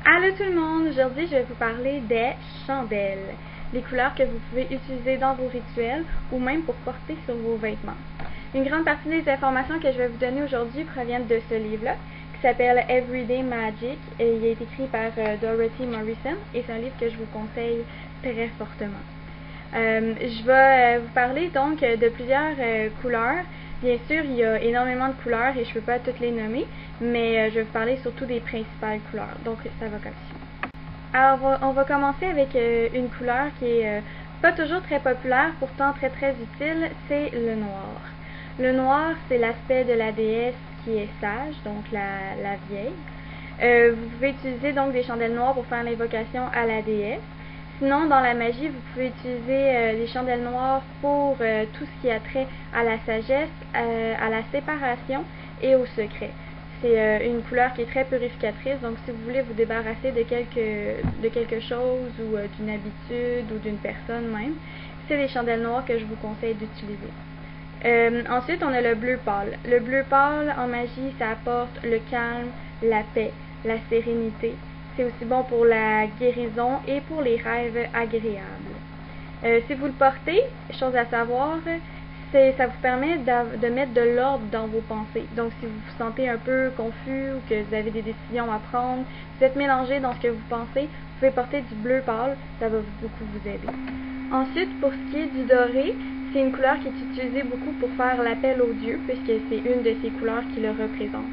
Allô tout le monde! Aujourd'hui, je vais vous parler des chandelles, les couleurs que vous pouvez utiliser dans vos rituels ou même pour porter sur vos vêtements. Une grande partie des informations que je vais vous donner aujourd'hui proviennent de ce livre-là, qui s'appelle Everyday Magic, et il a été écrit par Dorothy Morrison, et c'est un livre que je vous conseille très fortement. Je vais vous parler donc de plusieurs couleurs. Bien sûr, il y a énormément de couleurs et je ne peux pas toutes les nommer, mais je vais vous parler surtout des principales couleurs. Donc, ça va comme suit. Alors, on va commencer avec une couleur qui est pas toujours très populaire, pourtant très très utile, c'est le noir. Le noir, c'est l'aspect de la déesse qui est sage, donc la vieille. Vous pouvez utiliser donc des chandelles noires pour faire l'invocation à la déesse. Sinon, dans la magie, vous pouvez utiliser les chandelles noires pour tout ce qui a trait à la sagesse, à la séparation et au secret. C'est une couleur qui est très purificatrice, donc si vous voulez vous débarrasser de quelque chose ou d'une habitude ou d'une personne même, c'est les chandelles noires que je vous conseille d'utiliser. Ensuite, on a le bleu pâle. Le bleu pâle, en magie, ça apporte le calme, la paix, la sérénité. C'est aussi bon pour la guérison et pour les rêves agréables. Si vous le portez, chose à savoir, ça vous permet de mettre de l'ordre dans vos pensées. Donc, si vous vous sentez un peu confus ou que vous avez des décisions à prendre, vous êtes mélangé dans ce que vous pensez, vous pouvez porter du bleu pâle, ça va beaucoup vous aider. Ensuite, pour ce qui est du doré, c'est une couleur qui est utilisée beaucoup pour faire l'appel aux dieux, puisque c'est une de ces couleurs qui le représente.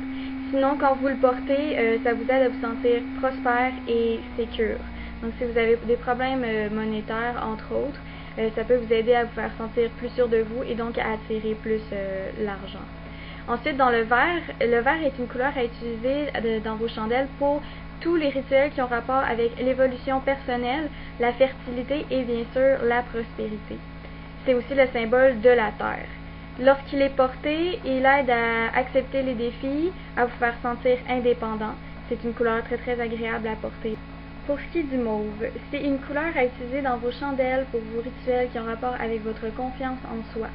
Sinon, quand vous le portez, ça vous aide à vous sentir prospère et sécure. Donc, si vous avez des problèmes monétaires, entre autres, ça peut vous aider à vous faire sentir plus sûr de vous et donc à attirer plus l'argent. Ensuite, dans le vert est une couleur à utiliser dans vos chandelles pour tous les rituels qui ont rapport avec l'évolution personnelle, la fertilité et bien sûr la prospérité. C'est aussi le symbole de la terre. Lorsqu'il est porté, il aide à accepter les défis, à vous faire sentir indépendant. C'est une couleur très très agréable à porter. Pour ce qui est du mauve, c'est une couleur à utiliser dans vos chandelles pour vos rituels qui ont rapport avec votre confiance en soi.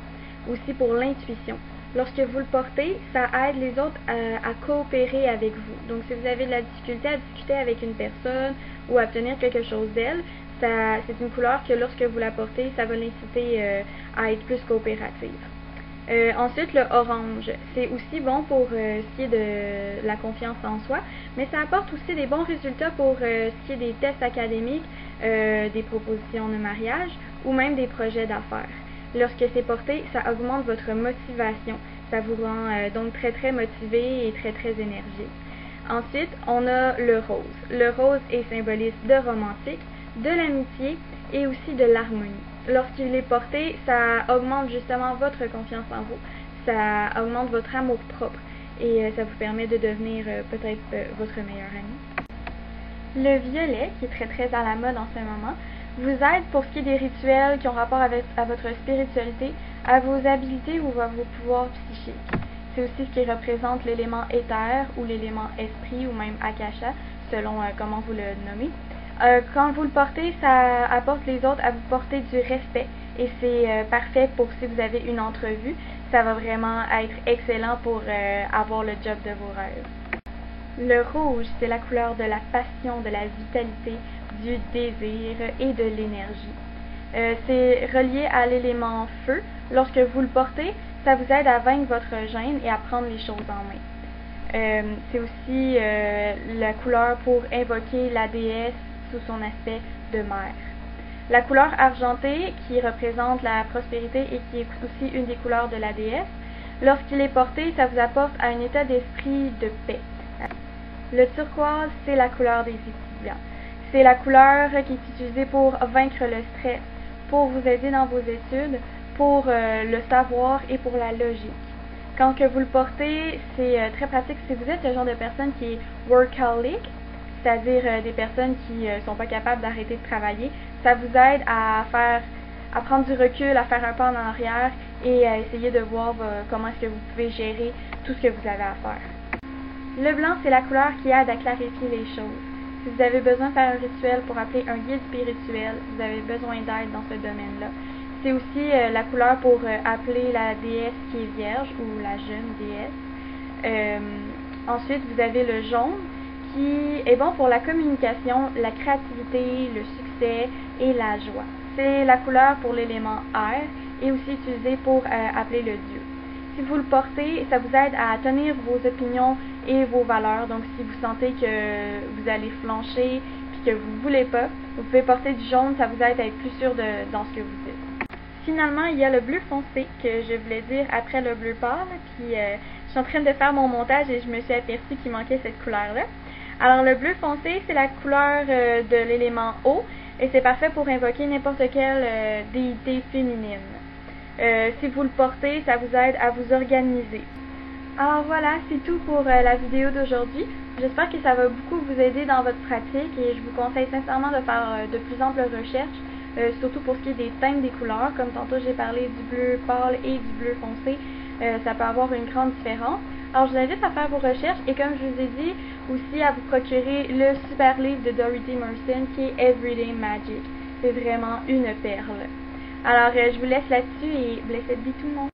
Aussi pour l'intuition. Lorsque vous le portez, ça aide les autres à coopérer avec vous. Donc si vous avez de la difficulté à discuter avec une personne ou à obtenir quelque chose d'elle, c'est une couleur que lorsque vous la portez, ça va l'inciter à être plus coopérative. Ensuite, le orange, c'est aussi bon pour ce qui est de la confiance en soi, mais ça apporte aussi des bons résultats pour ce qui est des tests académiques, des propositions de mariage ou même des projets d'affaires. Lorsque c'est porté, ça augmente votre motivation, ça vous rend donc très très motivé et très très énergique. Ensuite, on a le rose. Le rose est symboliste de romantique, de l'amitié et aussi de l'harmonie. Lorsqu'il est porté, ça augmente justement votre confiance en vous, ça augmente votre amour propre et ça vous permet de devenir peut-être votre meilleur ami. Le violet, qui est très très à la mode en ce moment, vous aide pour ce qui est des rituels qui ont rapport à votre spiritualité, à vos habiletés ou à vos pouvoirs psychiques. C'est aussi ce qui représente l'élément éther ou l'élément esprit ou même akasha, selon comment vous le nommez. Quand vous le portez, ça apporte les autres à vous porter du respect et c'est parfait pour si vous avez une entrevue. Ça va vraiment être excellent pour avoir le job de vos rêves. Le rouge, c'est la couleur de la passion, de la vitalité, du désir et de l'énergie. C'est relié à l'élément feu. Lorsque vous le portez, ça vous aide à vaincre votre gêne et à prendre les choses en main. C'est aussi la couleur pour invoquer la déesse sous son aspect de mère. La couleur argentée, qui représente la prospérité et qui est aussi une des couleurs de la déesse, lorsqu'il est porté, ça vous apporte à un état d'esprit de paix. Le turquoise, c'est la couleur des étudiants. C'est la couleur qui est utilisée pour vaincre le stress, pour vous aider dans vos études, pour le savoir et pour la logique. Quand que vous le portez, c'est très pratique si vous êtes le genre de personne qui est workaholic, c'est-à-dire des personnes qui sont pas capables d'arrêter de travailler. Ça vous aide à prendre du recul, à faire un pas en arrière et à essayer de voir comment est-ce que vous pouvez gérer tout ce que vous avez à faire. Le blanc, c'est la couleur qui aide à clarifier les choses. Si vous avez besoin de faire un rituel pour appeler un guide spirituel, vous avez besoin d'aide dans ce domaine-là. C'est aussi la couleur pour appeler la déesse qui est vierge ou la jeune déesse. Ensuite, vous avez le jaune, qui est bon pour la communication, la créativité, le succès et la joie. C'est la couleur pour l'élément air et aussi utilisée pour appeler le dieu. Si vous le portez, ça vous aide à tenir vos opinions et vos valeurs. Donc, si vous sentez que vous allez flancher puis que vous ne voulez pas, vous pouvez porter du jaune, ça vous aide à être plus sûr dans ce que vous dites. Finalement, il y a le bleu foncé que je voulais dire après le bleu pâle. Puis, je suis en train de faire mon montage et je me suis aperçue qu'il manquait cette couleur-là. Alors, le bleu foncé, c'est la couleur de l'élément eau et c'est parfait pour invoquer n'importe quelle déité féminine. Si vous le portez, ça vous aide à vous organiser. Alors voilà, c'est tout pour la vidéo d'aujourd'hui. J'espère que ça va beaucoup vous aider dans votre pratique et je vous conseille sincèrement de faire de plus amples recherches, surtout pour ce qui est des teintes des couleurs. Comme tantôt j'ai parlé du bleu pâle et du bleu foncé, ça peut avoir une grande différence. Alors je vous invite à faire vos recherches et comme je vous ai dit, aussi à vous procurer le super livre de Dorothy Marston qui est Everyday Magic. C'est vraiment une perle. Alors, je vous laisse là-dessus et blessed be tout le monde.